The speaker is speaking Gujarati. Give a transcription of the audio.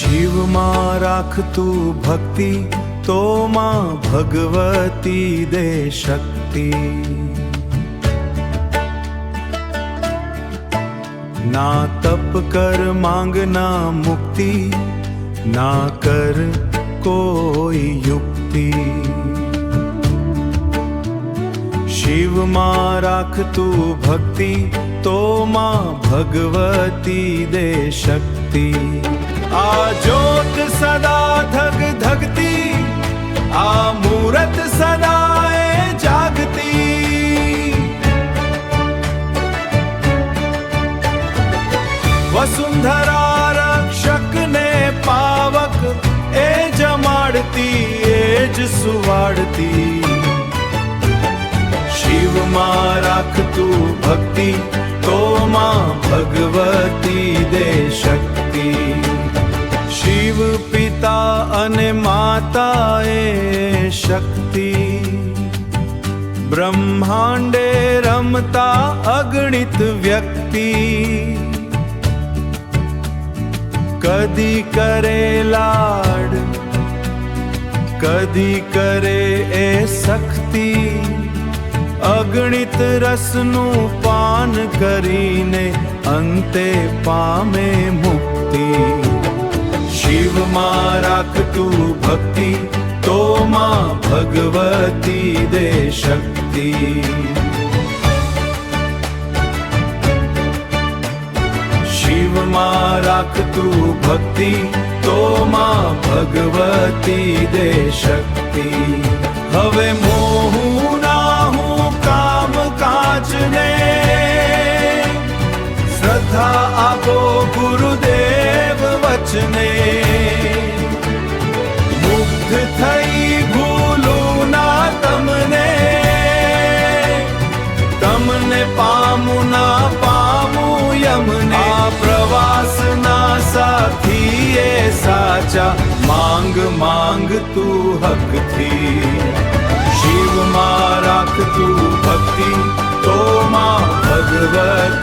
શિવમાં રાખ તું ભક્તિ, તો માં ભગવતી દે શક્તિ. ના તપ કર માંગના મુક્તિ, ના કર કોઈ યુક્તિ. શિવમાં રાખ તું ભક્તિ, તો માં ભગવતી દે શક્તિ. આ જ્યોત સદા ધગ ધગતી, આ મૂરત સદાએ જાગતી. વસુંધરા રક્ષક ને પાવક, એ જમાડતી એ જ સુવાડતી. શિવમાં રાખ તું ભક્તિ, તો માં ભગવતી દે શક્તિ. શિવ પિતા અને માતા એ શક્તિ, બ્રહ્માંડે રમતા અગણિત વ્યક્તિ. કદી કરે લાડ, કદી કરે એ સખતી. અગણિત રસનું પાન કરીને અંતે પામે મુક્તિ. શિવમાં રાખ તું ભક્તિ, તો માં ભગવતી દે શક્તિ. શિવમાં રાખ તું ભક્તિ, તો માં ભગવતી દે શક્તિ. હવે મોહું ના હું કામ કાજને, શ્રદ્ધા આપો ગુરુદેવ વચને. મુગ્ધ થઈ ભૂલું ના તમને, તમને પામું ના પામું યમને. આ પ્રવાસના સાથી એ સાચા, માંગ માંગ તું હકથી. શિવમાં રાખ તું ભક્તિ, તો માં ભગવતી